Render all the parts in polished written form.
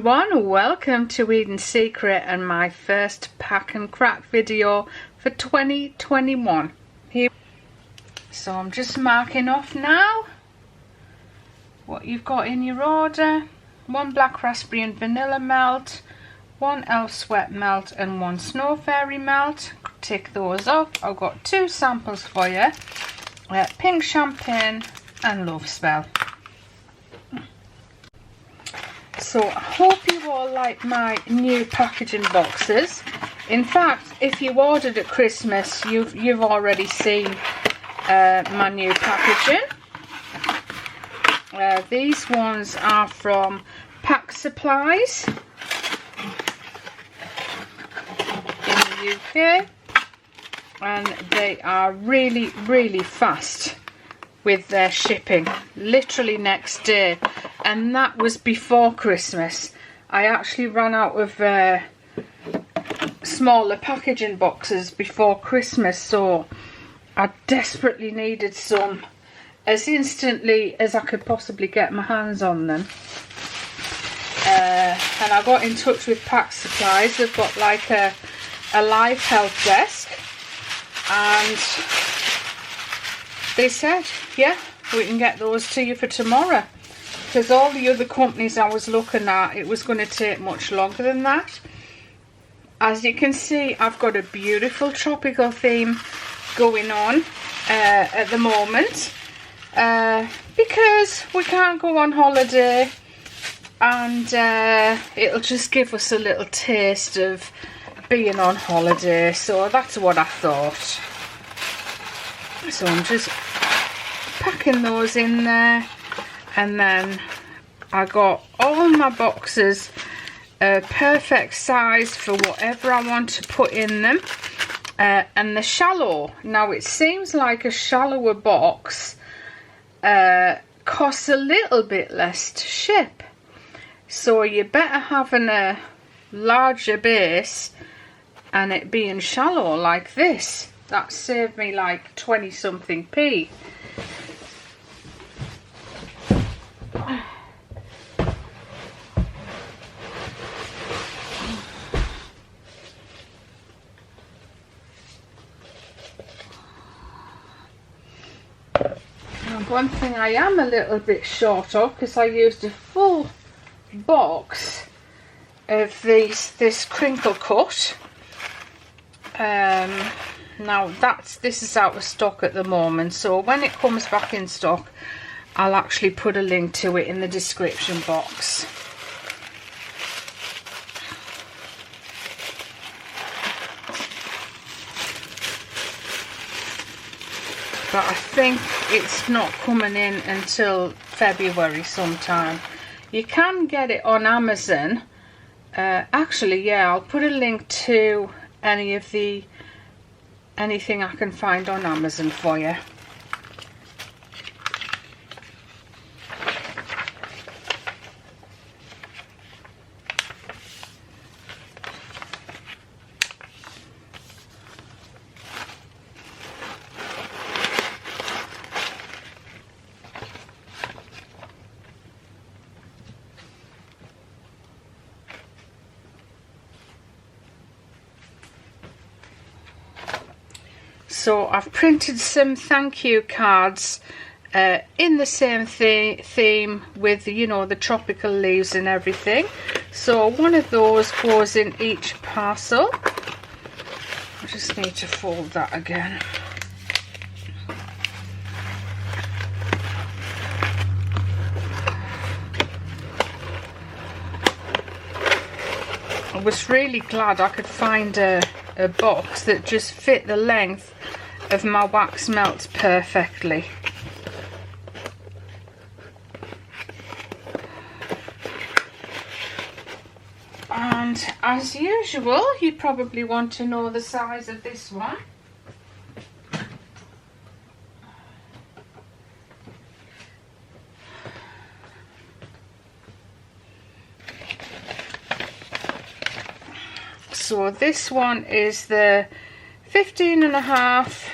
everyone, welcome to Eden Secret and my first pack and crack video for 2021. So I'm just marking off now what you've got in your order. 1 black raspberry and vanilla melt, 1 elf sweat melt and 1 snow fairy melt. Tick those off. I've got 2 samples for you, pink champagne and love spell. So I hope you all like my new packaging boxes. In fact, if you ordered at Christmas, you've already seen my new packaging. These ones are from Pack Supplies in the UK, and they are really fast with their shipping, literally next day, and that was before Christmas. I actually ran out of smaller packaging boxes before Christmas, so I desperately needed some as instantly as I could possibly get my hands on them. And I got in touch with Pack Supplies. They've got like a live help desk, and they said, yeah, we can get those to you for tomorrow, because all the other companies I was looking at, it was going to take much longer than that. As you can see, I've got a beautiful tropical theme going on at the moment, because we can't go on holiday, and it'll just give us a little taste of being on holiday, so that's what I thought. So I'm just packing those in there, and then I got all my boxes perfect size for whatever I want to put in them. And the shallow, now it seems like a shallower box costs a little bit less to ship, so you're better having a larger base and it being shallow like this. That saved me like 20 something p. And one thing I am a little bit short of, because I used a full box of this crinkle cut. Now this is out of stock at the moment, so when it comes back in stock, I'll actually put a link to it in the description box. But I think it's not coming in until February sometime. You can get it on Amazon. Actually, yeah, I'll put a link to anything I can find on Amazon for you. So I've printed some thank you cards in the same theme with, you know, the tropical leaves and everything. So one of those goes in each parcel. I just need to fold that again. I was really glad I could find a box that just fit the length of my wax melts perfectly. And as usual, you probably want to know the size of this one. So this one is the 15.5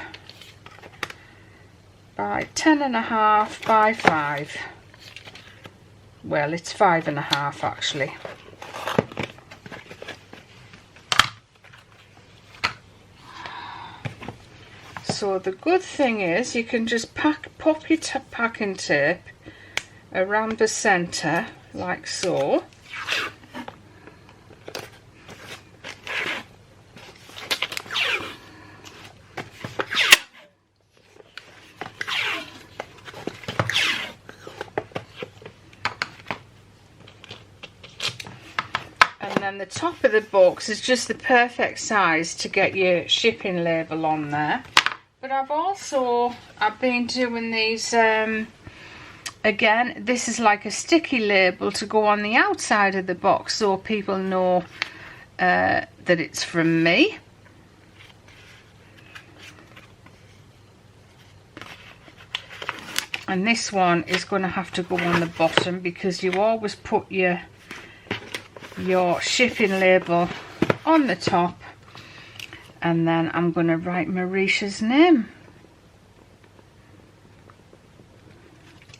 by 10.5 by 5. Well, it's 5.5 actually. So the good thing is you can just pop your packing tape around the centre like so. And then the top of the box is just the perfect size to get your shipping label on there. But I've been doing these, again, this is like a sticky label to go on the outside of the box so people know that it's from me. And this one is going to have to go on the bottom because you always put your shipping label on the top. And then I'm going to write Marisha's name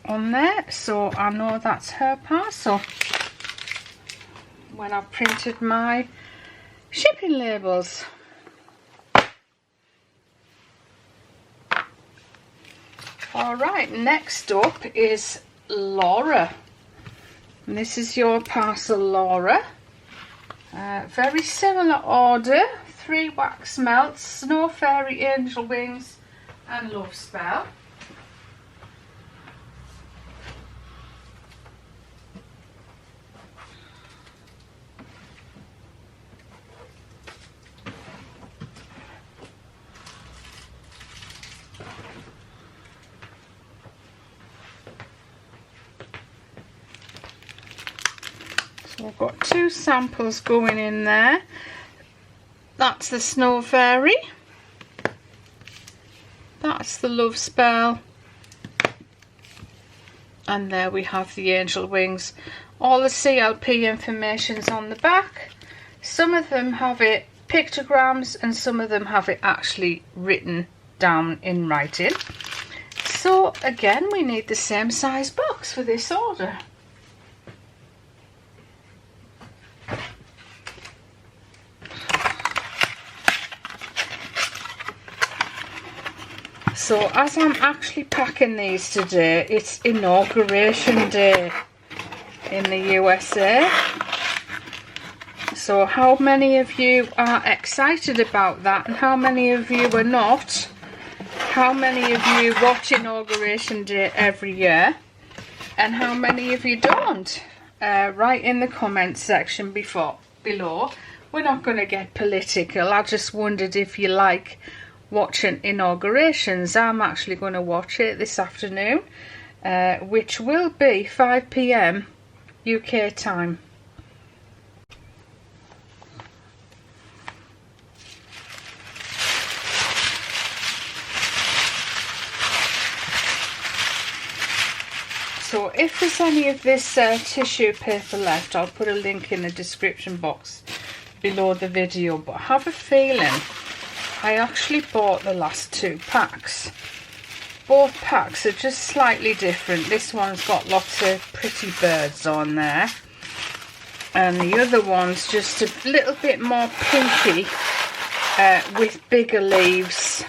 on there so I know that's her parcel when I've printed my shipping labels. Alright, next up is Laura. And this is your parcel, Laura. Very similar order. 3 wax melts, Snow Fairy, Angel Wings and Love Spell. So I've got 2 samples going in there. That's the Snow Fairy, that's the Love Spell, and there we have the Angel Wings. All the CLP information's on the back. Some of them have it pictograms and some of them have it actually written down in writing. So again, we need the same size box for this order. So as I'm actually packing these today, it's inauguration day in the USA. So how many of you are excited about that and how many of you are not? How many of you watch inauguration day every year and how many of you don't? Write in the comments section below. We're not going to get political. I just wondered if you like watching inaugurations. I'm actually going to watch it this afternoon, which will be 5 PM UK time. So if there's any of this tissue paper left, I'll put a link in the description box below the video, but I have a feeling I actually bought the last 2 packs. Both packs are just slightly different. This one's got lots of pretty birds on there and the other one's just a little bit more pinky with bigger leaves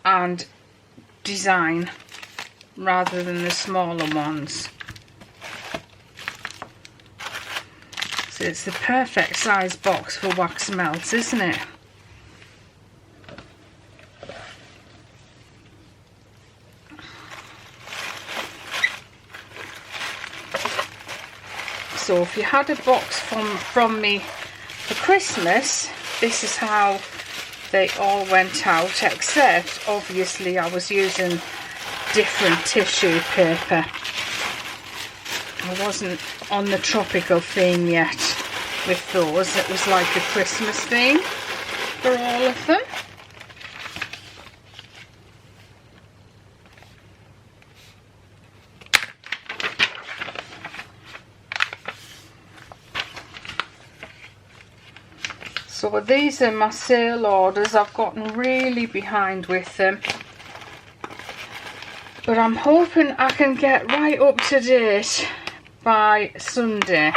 and design rather than the smaller ones. So it's the perfect size box for wax melts, isn't it? So if you had a box from me for Christmas, this is how they all went out, except obviously I was using different tissue paper. I wasn't on the tropical theme yet with those. It was like a Christmas theme for all of them. So these are my sale orders. I've gotten really behind with them, but I'm hoping I can get right up to date by Sunday.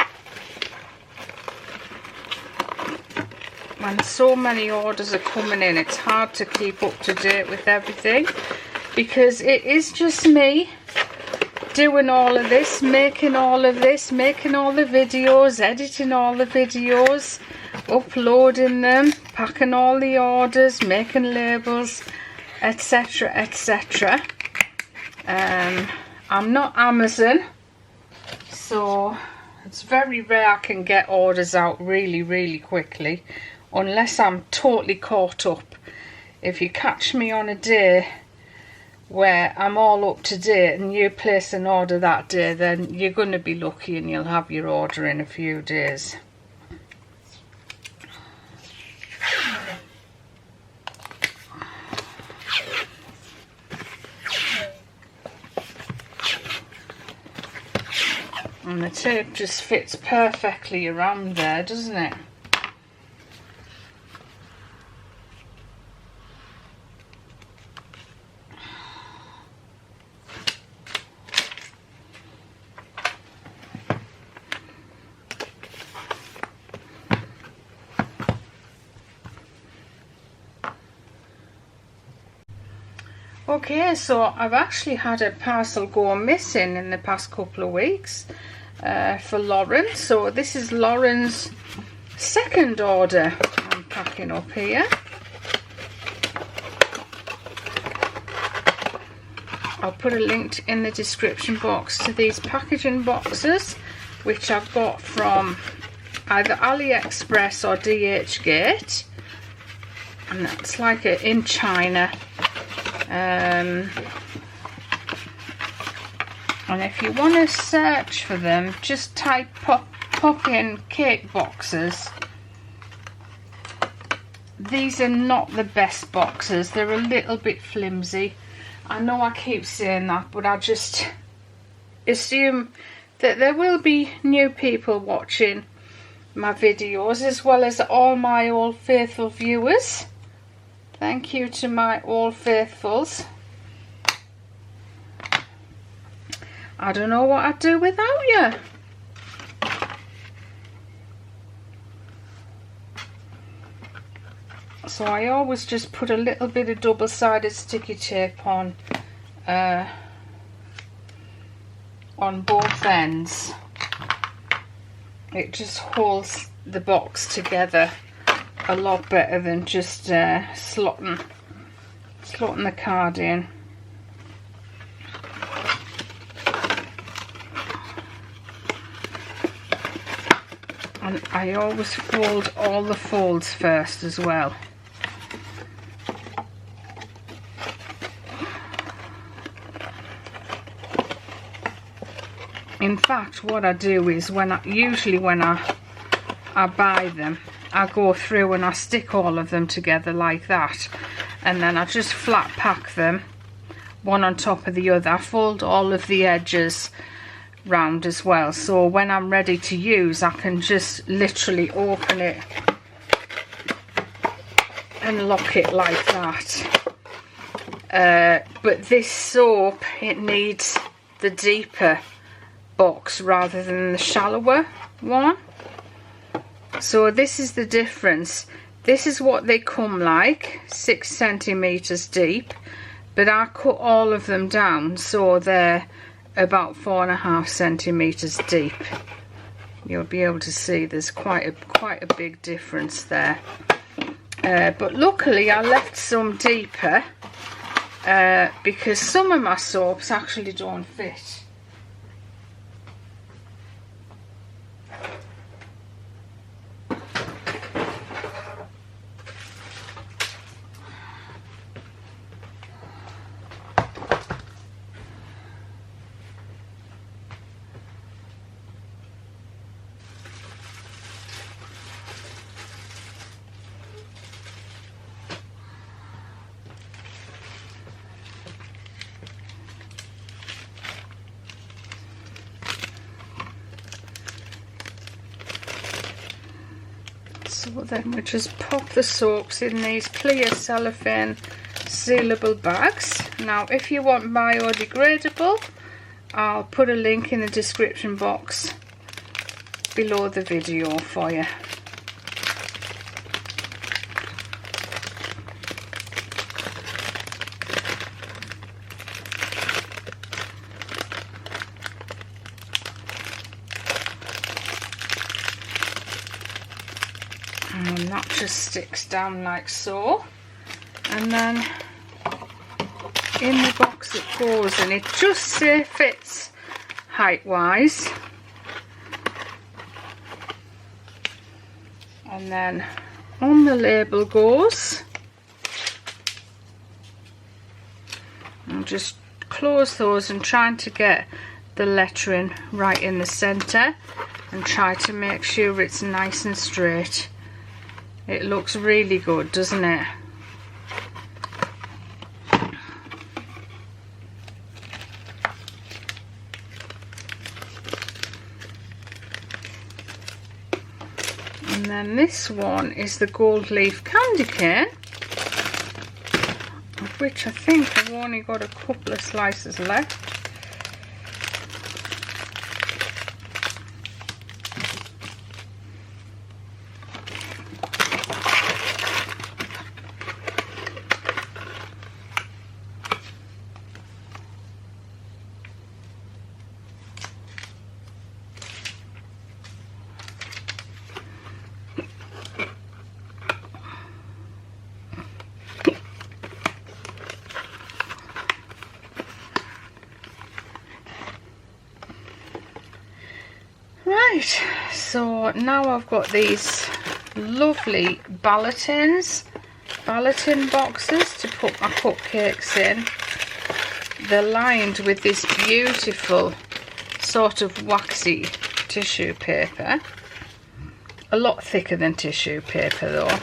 when so many orders are coming in, it's hard to keep up to date with everything, because it is just me doing all of this, making all of this, making all the videos, editing all the videos, uploading them, packing all the orders, making labels, etc, etc. I'm not Amazon, so it's very rare I can get orders out really quickly, unless I'm totally caught up. If you catch me on a day where I'm all up to date and you place an order that day, then you're going to be lucky and you'll have your order in a few days. And the tape just fits perfectly around there, doesn't it? Okay, so I've actually had a parcel go missing in the past couple of weeks for Lauren. So this is Lauren's second order I'm packing up here. I'll put a link in the description box to these packaging boxes, which I've got from either AliExpress or DHgate, and that's like in China. And if you want to search for them, just type pop in cake boxes. These are not the best boxes, they're a little bit flimsy. I know I keep saying that, but I just assume that there will be new people watching my videos, as well as all my old faithful viewers. Thank you to my old faithfuls. I don't know what I'd do without you. So I always just put a little bit of double-sided sticky tape on both ends. It just holds the box together a lot better than just slotting the card in. And I always fold all the folds first as well. In fact, what I do is usually when I buy them, I go through and I stick all of them together like that, and then I just flat pack them one on top of the other. I fold all of the edges round as well, so when I'm ready to use, I can just literally open it and lock it like that. But this soap, it needs the deeper box rather than the shallower one. So this is the difference. This is what they come like, 6 centimeters deep, but I cut all of them down so they're about 4.5 centimeters deep. You'll be able to see there's quite a big difference there. But luckily I left some deeper because some of my soaps actually don't fit. So then we just pop the soaps in these clear cellophane sealable bags. Now if you want biodegradable, I'll put a link in the description box below the video for you. that just sticks down like so, and then in the box it goes, and it just fits height wise. And then on the label goes. I'll just close those and trying to get the lettering right in the center and try to make sure it's nice and straight. It looks really good, doesn't it? And then this one is the gold leaf candy cane, of which I think I've only got a couple of slices left. Right, so now I've got these lovely Ballotin boxes to put my cupcakes in. They're lined with this beautiful sort of waxy tissue paper. A lot thicker than tissue paper though.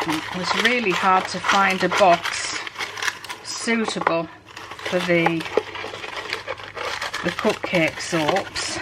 It was really hard to find a box suitable for the cupcake soaps.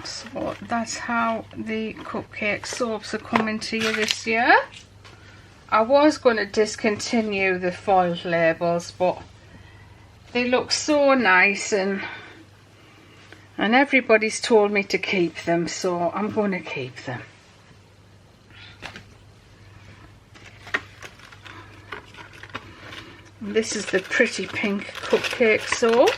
So that's how the cupcake soaps are coming to you this year. I was going to discontinue the foiled labels, but they look so nice and everybody's told me to keep them, so I'm going to keep them. This is the pretty pink cupcake soap.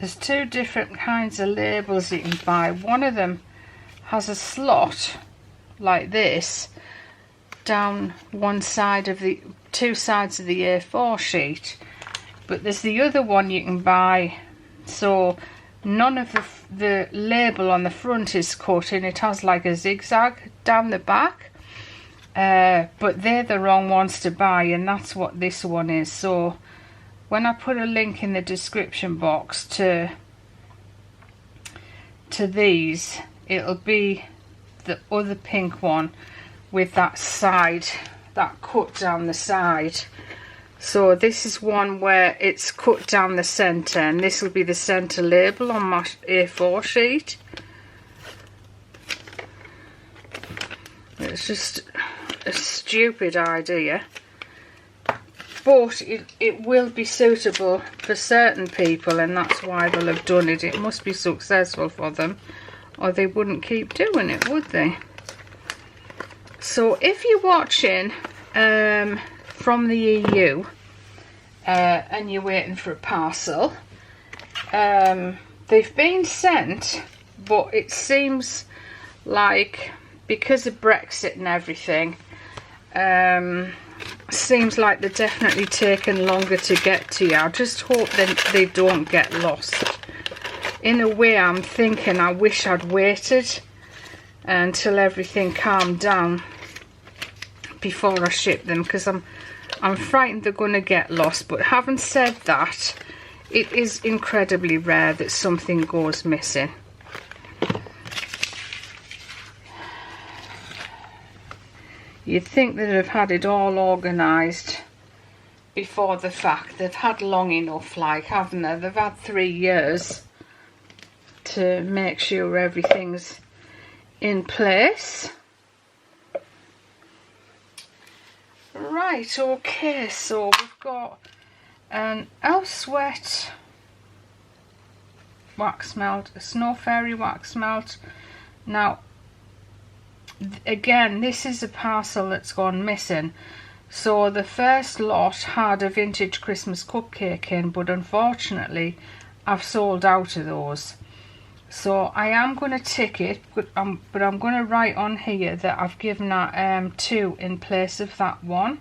There's two different kinds of labels you can buy. One of them has a slot like this down one side of the two sides of the A4 sheet, but there's the other one you can buy so none of the label on the front is cut and it has like a zigzag down the back, but they're the wrong ones to buy, and that's what this one is. So when I put a link in the description box to these, it'll be the other pink one with that side, that cut down the side. So this is one where it's cut down the centre, and this will be the centre label on my A4 sheet. It's just a stupid idea, but it will be suitable for certain people, and that's why they'll have done it. It must be successful for them, or they wouldn't keep doing it, would they? So if you're watching from the EU and you're waiting for a parcel, they've been sent, but it seems like because of Brexit and everything, seems like they're definitely taking longer to get to you. I just hope that they don't get lost. In a way, I'm thinking I wish I'd waited until everything calmed down before I ship them, because I'm frightened they're going to get lost. But having said that, it is incredibly rare that something goes missing. You'd think that they've had it all organised before the fact. They've had long enough, like, haven't they? They've had 3 years to make sure everything's in place. Right, okay, so we've got an Elf Sweat wax melt, a Snow Fairy wax melt. Now, again, this is a parcel that's gone missing. So the first lot had a vintage Christmas cupcake in, but unfortunately I've sold out of those. So I am going to tick it, but I'm going to write on here that I've given that 2 in place of that 1.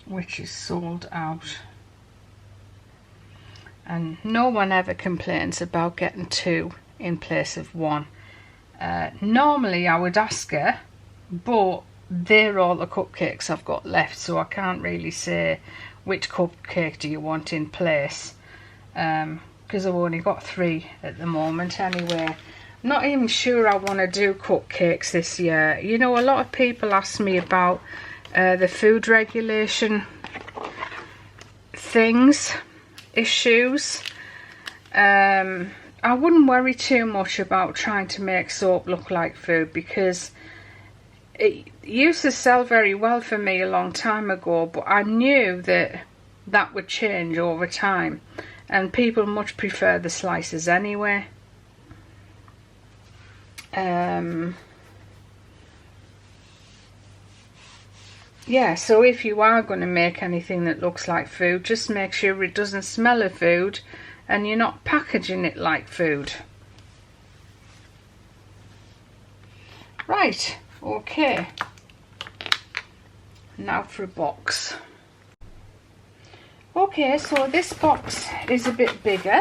Which is sold out, and no one ever complains about getting 2 in place of 1. Normally I would ask her, but they're all the cupcakes I've got left, so I can't really say which cupcake do you want in place, because I've only got 3 at the moment anyway. I'm not even sure I want to do cupcakes this year. You know, a lot of people ask me about the food regulation issues. I wouldn't worry too much about trying to make soap look like food, because it used to sell very well for me a long time ago, but I knew that that would change over time, and people much prefer the slices anyway. Yeah, so if you are going to make anything that looks like food, just make sure it doesn't smell of food and you're not packaging it like food. Right, okay. Now for a box. Okay, so this box is a bit bigger.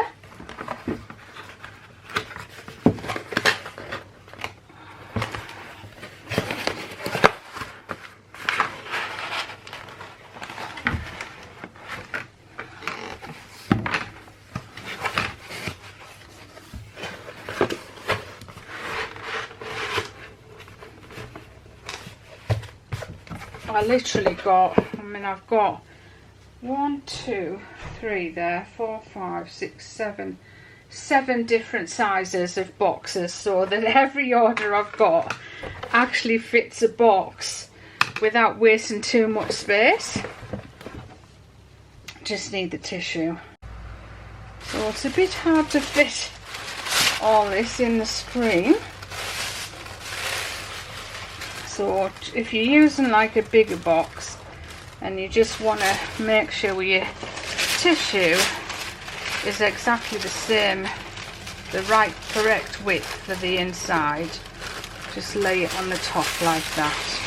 I literally got, I've got 1, 2, 3 there, 4, 5, 6, 7 different sizes of boxes, so that every order I've got actually fits a box without wasting too much space. Just need the tissue. So it's a bit hard to fit all this in the screen. So if you're using like a bigger box and you just want to make sure your tissue is exactly the same, the right correct width for the inside, just lay it on the top like that.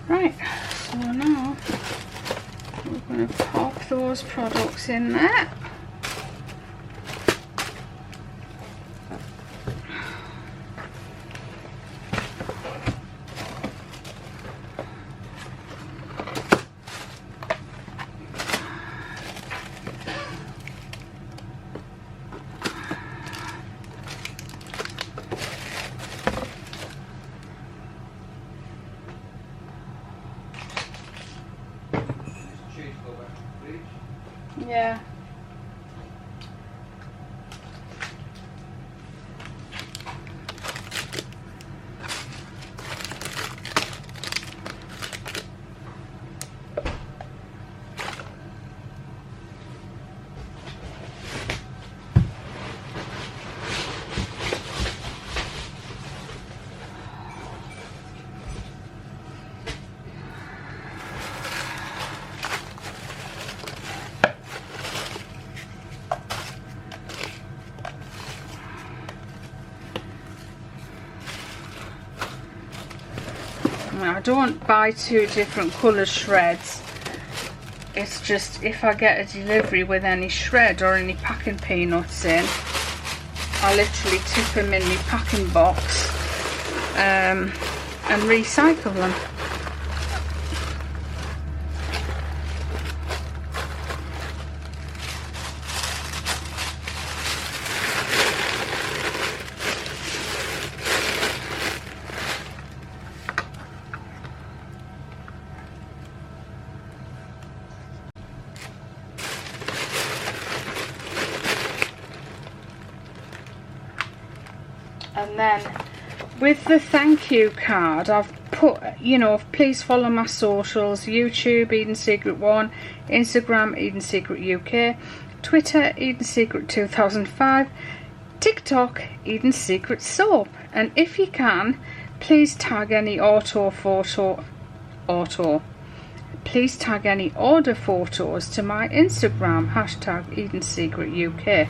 Right, so now we're going to pop those products in there. Yeah. I don't buy 2 different colour shreds. It's just if I get a delivery with any shred or any packing peanuts in, I literally tip them in my packing box and recycle them. And then with the thank you card, I've put, you know, please follow my socials: YouTube Eden Secret 1, Instagram Eden Secret UK, Twitter Eden Secret 2005, TikTok Eden Secret Soap. And if you can, please tag any please tag any order photos to my Instagram, hashtag Eden Secret UK.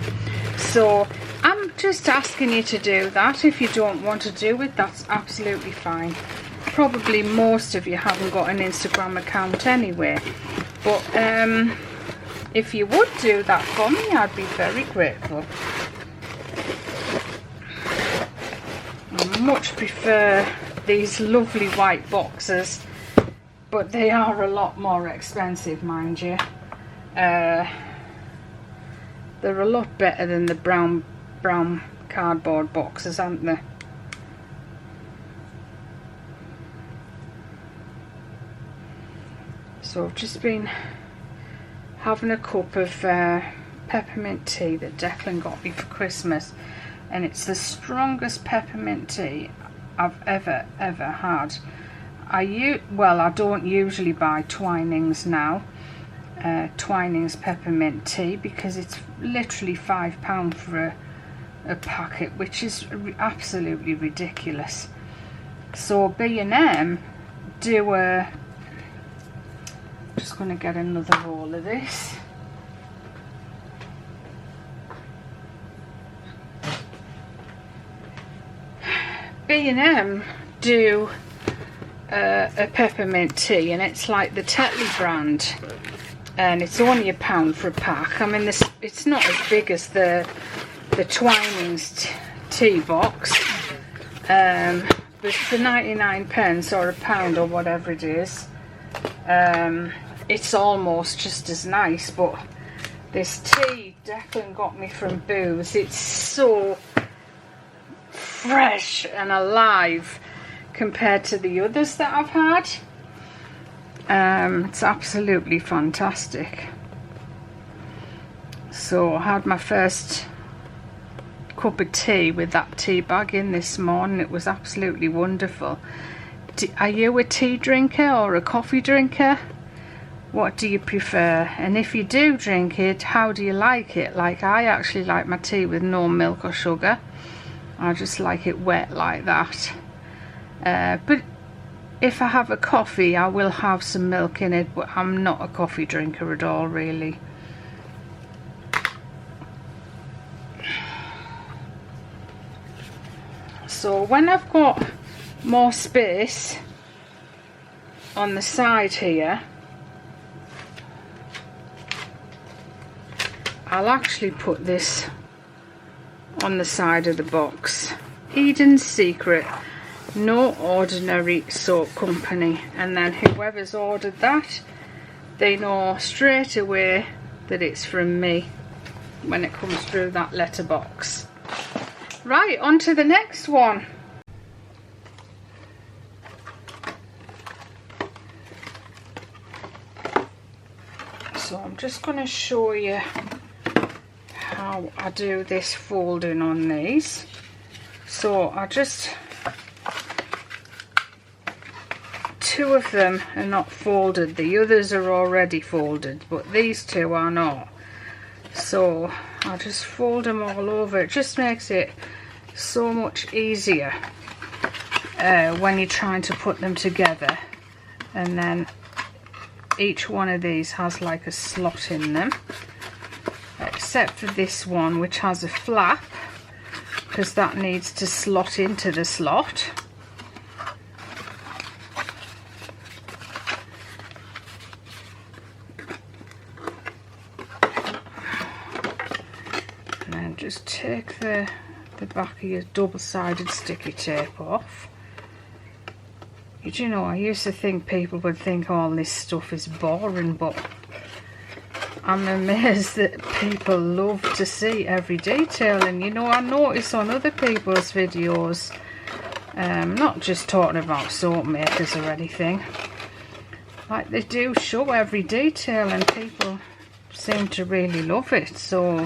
So I'm just asking you to do that. If you don't want to do it, that's absolutely fine. Probably most of you haven't got an Instagram account anyway, but if you would do that for me, I'd be very grateful. I much prefer these lovely white boxes, but they are a lot more expensive, mind you. They're a lot better than the brown cardboard boxes, aren't they? So I've just been having a cup of peppermint tea that Declan got me for Christmas, and it's the strongest peppermint tea I've ever had. I don't usually buy Twinings now, Twinings peppermint tea, because it's literally £5 for a packet, which is absolutely ridiculous. So B&M do a, just going to get another roll of this. B&M do a peppermint tea, and it's like the Tetley brand, and it's only £1 for a pack. I mean, it's not as big as the Twinings tea box, but for 99p or £1 or whatever it is, it's almost just as nice. But this tea Declan got me from Booths, it's so fresh and alive compared to the others that I've had. It's absolutely fantastic. So I had my first cup of tea with that tea bag in this morning. It was absolutely wonderful. Are you a tea drinker or a coffee drinker? What do you prefer? And if you do drink it, how do you like it? Like, I actually like my tea with no milk or sugar. I just like it wet like that. But if I have a coffee, I will have some milk in it, but I'm not a coffee drinker at all, really. So when I've got more space on the side here, I'll actually put this on the side of the box. Eden's Secret, no ordinary soap company. And then whoever's ordered that, they know straight away that it's from me when it comes through that letterbox. Right, on to the next one. So I'm just going to show you how I do this folding on these. So I just, two of them are not folded, the others are already folded, but these two are not. So I just fold them all over. It just makes it so much easier when you're trying to put them together. And then each one of these has like a slot in them, except for this one, which has a flap, because that needs to slot into the slot. And then just take the back of your double-sided sticky tape off. You know, I used to think people would think all this stuff is boring, but I'm amazed that people love to see every detail. And you know, I notice on other people's videos, not just talking about soap makers or anything, like they do show every detail and people seem to really love it. So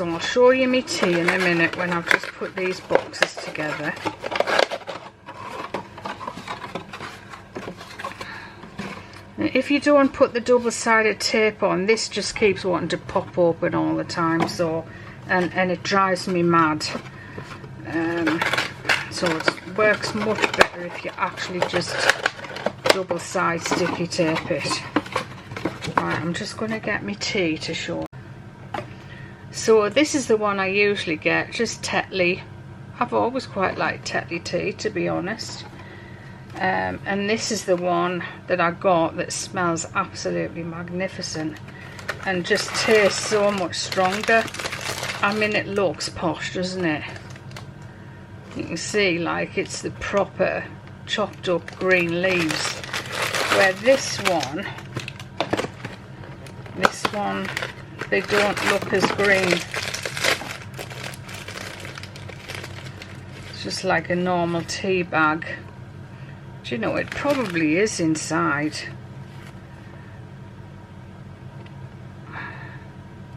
I'll show you my tea in a minute when I've just put these boxes together. If you don't put the double-sided tape on, this just keeps wanting to pop open all the time, so and it drives me mad. So it works much better if you actually just double-side sticky tape it. Right, I'm just going to get my tea to show. So this is the one I usually get, just Tetley. I've always quite liked Tetley tea, to be honest. And this is the one that I got that smells absolutely magnificent and just tastes so much stronger. I mean, it looks posh, doesn't it? You can see, like, it's the proper chopped up green leaves, where this one, they don't look as green. It's just like a normal tea bag. Do you know, it probably is inside.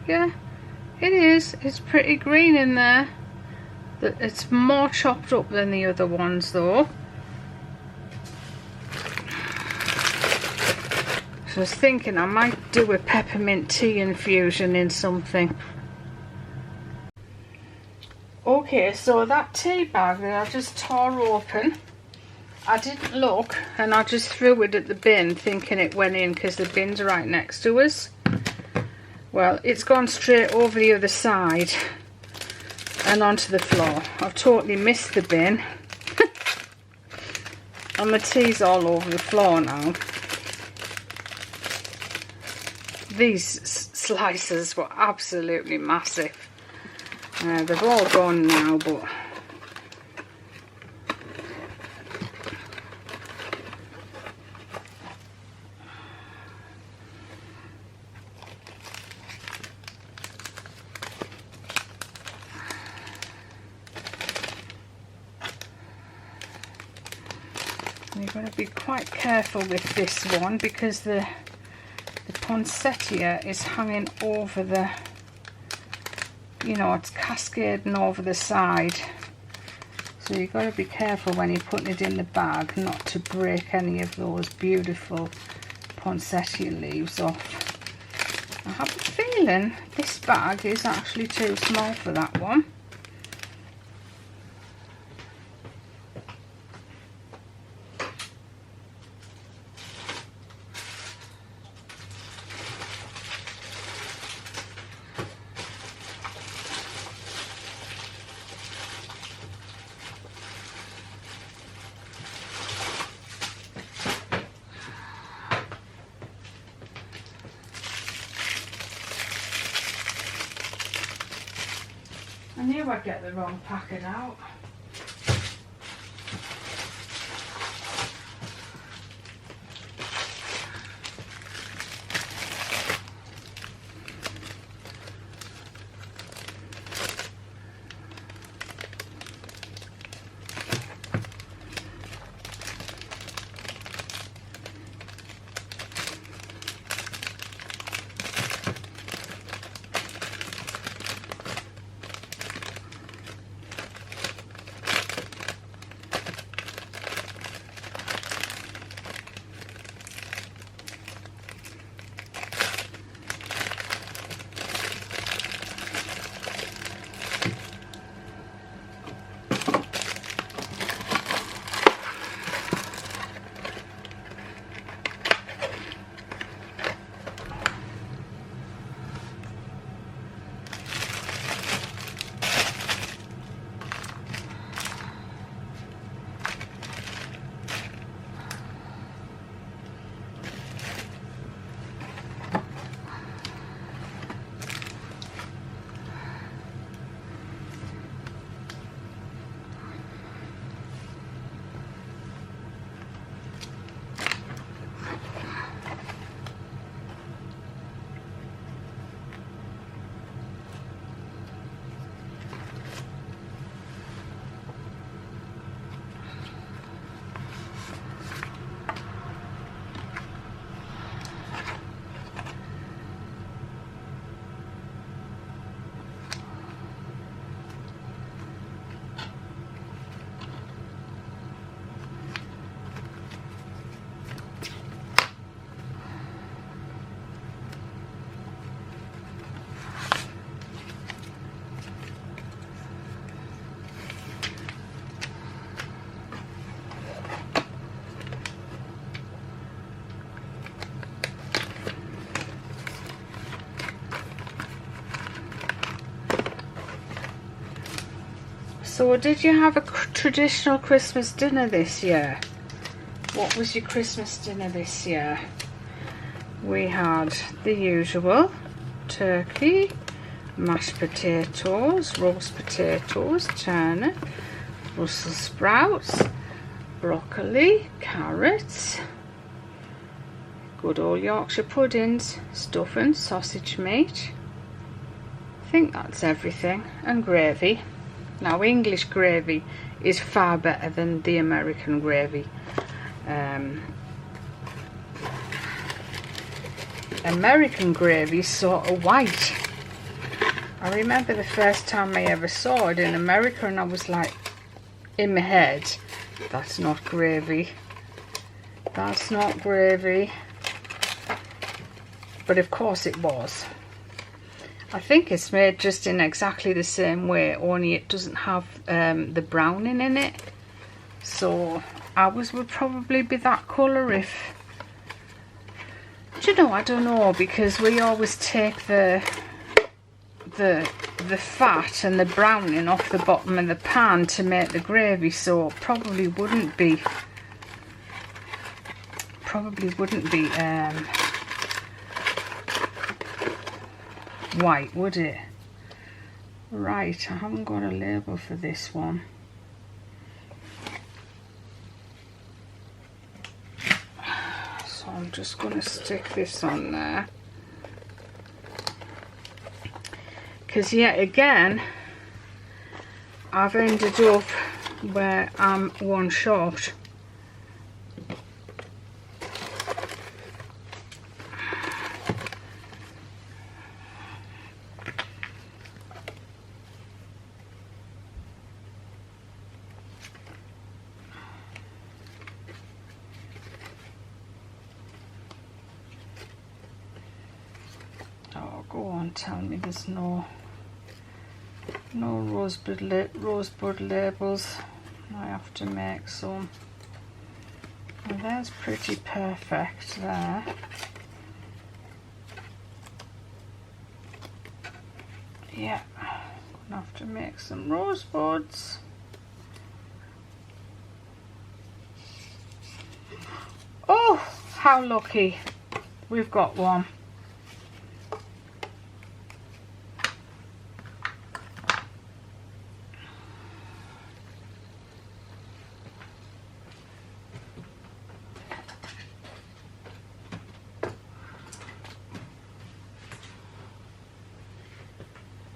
Yeah, it is. It's pretty green in there. It's more chopped up than the other ones though. I was thinking I might do a peppermint tea infusion in something. Okay, so that tea bag that I just tore open, I didn't look and I just threw it at the bin thinking it went in because the bin's right next to us. Well, it's gone straight over the other side and onto the floor. I've totally missed the bin and the tea's all over the floor now. These slices were absolutely massive. They've all gone now, but you've got to be quite careful with this one because the poinsettia is hanging over the, you know, it's cascading over the side. So you've got to be careful when you're putting it in the bag not to break any of those beautiful poinsettia leaves off. I have a feeling this bag is actually too small for that one. And the knew I'd get the wrong packet out. So did you have a traditional Christmas dinner this year? What was your Christmas dinner this year? We had the usual turkey, mashed potatoes, roast potatoes, turnip, Brussels sprouts, broccoli, carrots, good old Yorkshire puddings, stuffing, sausage meat. I think that's everything, and gravy. Now English gravy is far better than the American gravy. American gravy is sort of white. I remember the first time I ever saw it in America and I was like, in my head, that's not gravy. That's not gravy. But of course it was. I think it's made just in exactly the same way, only it doesn't have the browning in it. So ours would probably be that colour if... Do you know, I don't know, because we always take the fat and the browning off the bottom of the pan to make the gravy, so it probably wouldn't be white, would it? Right, I haven't got a label for this one. So I'm just going to stick this on there. Because yet again, I've ended up where I'm one short. Oh, go on, tell me there's no rosebud labels. I have to make some. Well, that's pretty perfect there. Yeah, gonna have to make some rosebuds. Oh, how lucky, we've got one.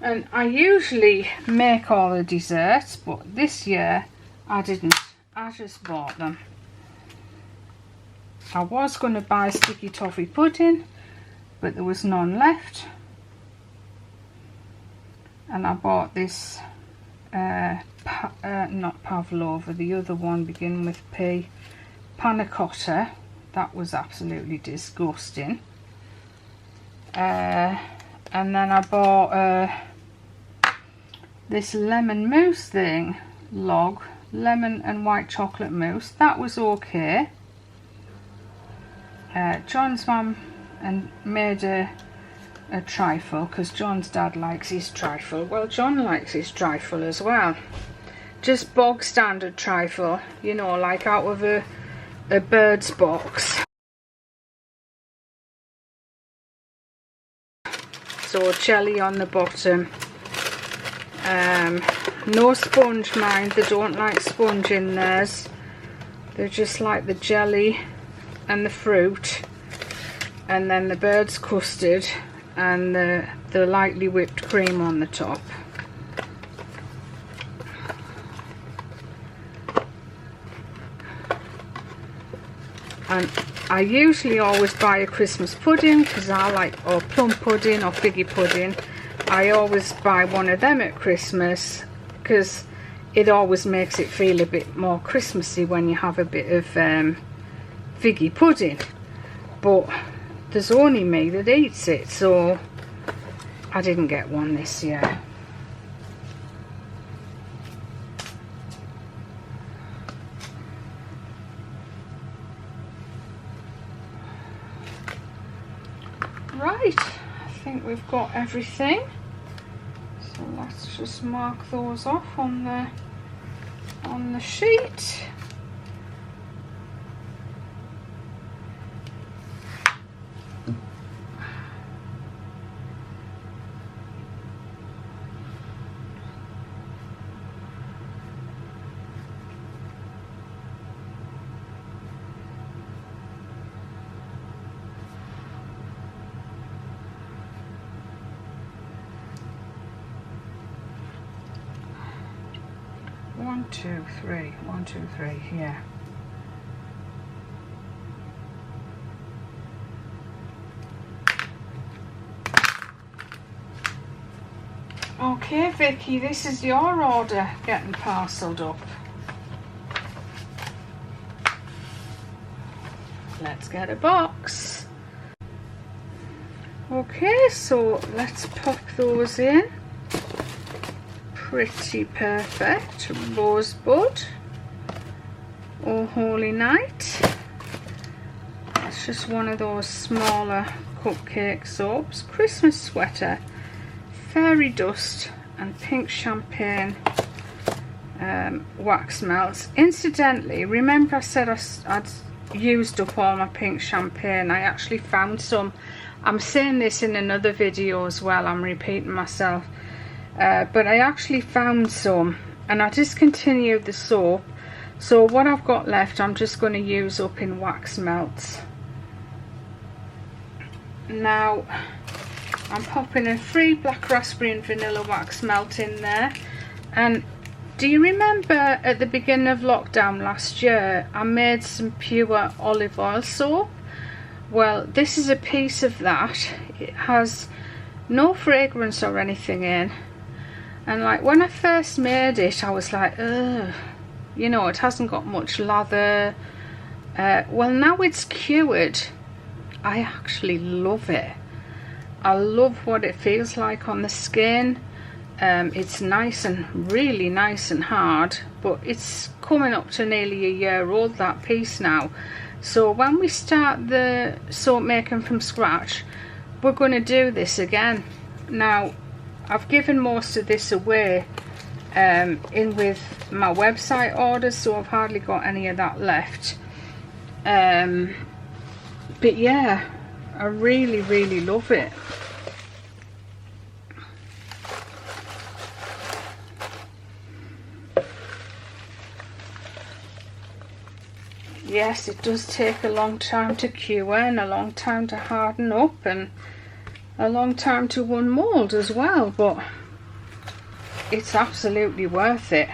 And I usually make all the desserts, but this year I didn't. I just bought them. I was going to buy sticky toffee pudding, but there was none left. And I bought this, not pavlova, the other one beginning with P, panna cotta. That was absolutely disgusting. And then I bought this lemon mousse thing, lemon and white chocolate mousse. That was okay. John's mum made a trifle, because John's dad likes his trifle. Well, John likes his trifle as well. Just bog standard trifle, you know, like out of a bird's box. So jelly on the bottom. No sponge, mind. They don't like sponge in theirs. They just like the jelly and the fruit, and then the bird's custard and the lightly whipped cream on the top. And I usually always buy a Christmas pudding, because I like, or plum pudding or figgy pudding. I always buy one of them at Christmas, because it always makes it feel a bit more Christmassy when you have a bit of figgy pudding. But there's only me that eats it, so I didn't get one this year. Right, I think we've got everything. So let's just mark those off on the sheet. One, two, three, yeah. Okay, Vicky, this is your order getting parcelled up. Let's get a box. Okay, so let's pop those in. Pretty perfect. Rosebud. Oh Holy Night. It's just one of those smaller cupcake soaps. Christmas sweater. Fairy dust and pink champagne wax melts. Incidentally, remember I said I'd used up all my pink champagne. I actually found some. I'm saying this in another video as well, I'm repeating myself. But I actually found some, and I discontinued the soap, so what I've got left I'm just going to use up in wax melts. Now I'm popping a free black raspberry and vanilla wax melt in there. And do you remember at the beginning of lockdown last year I made some pure olive oil soap? Well, this is a piece of that. It has no fragrance or anything in. And like when I first made it, I was like, ugh, you know, it hasn't got much lather. Well, now it's cured, I actually love it. I love what it feels like on the skin. It's nice and really nice and hard, but it's coming up to nearly a year old, that piece now. So when we start the soap making from scratch, we're going to do this again. Now I've given most of this away in with my website orders, so I've hardly got any of that left. But yeah, I really love it. Yes, it does take a long time to cure and a long time to harden up and a long time to unmold as well, but it's absolutely worth it.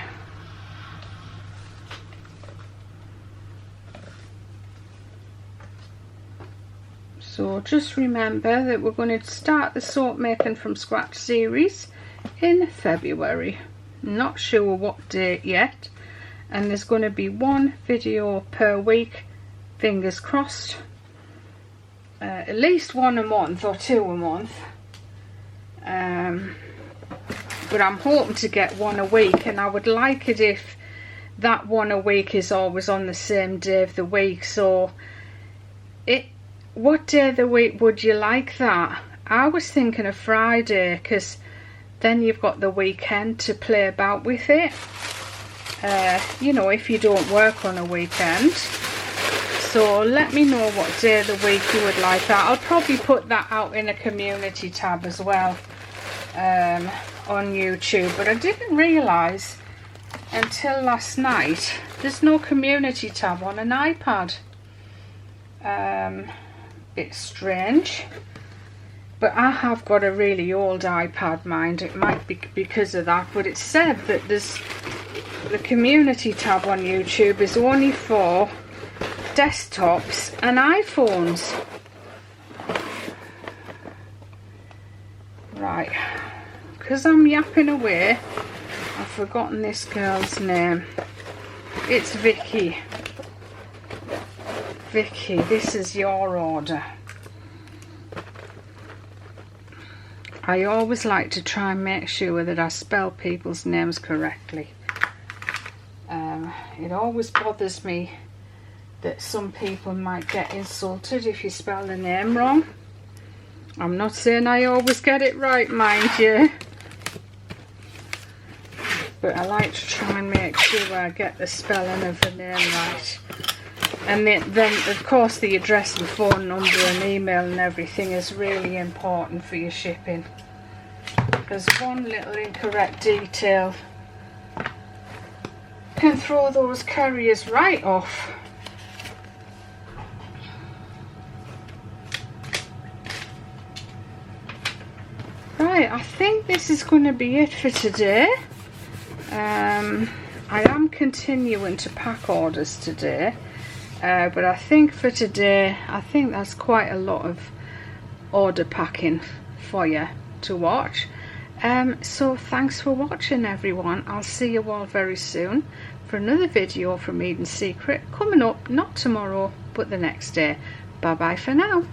So just remember that we're going to start the soap making from scratch series in February. Not sure what date yet, and there's going to be one video per week, fingers crossed. At least one a month or two a month, but I'm hoping to get one a week, and I would like it if that one a week is always on the same day of the week. So what day of the week would you like that? I was thinking of Friday, because then you've got the weekend to play about with it, you know, if you don't work on a weekend. So let me know what day of the week you would like that. I'll probably put that out in a community tab as well on YouTube, but I didn't realise until last night there's no community tab on an iPad. It's strange, but I have got a really old iPad, mind. It might be because of that, but it said that the community tab on YouTube is only for desktops and iPhones. Right, because I'm yapping away, I've forgotten this girl's name. It's Vicky. Vicky, this is your order. I always like to try and make sure that I spell people's names correctly. It always bothers me that some people might get insulted if you spell the name wrong. I'm not saying I always get it right, mind you, but I like to try and make sure I get the spelling of the name right. And then of course the address and phone number and email and everything is really important for your shipping, because one little incorrect detail can throw those carriers right off. Right, I think this is going to be it for today. I am continuing to pack orders today, but I think for today, I think that's quite a lot of order packing for you to watch. So thanks for watching, everyone. I'll see you all very soon for another video from Eden Secret, coming up not tomorrow but the next day. Bye bye for now.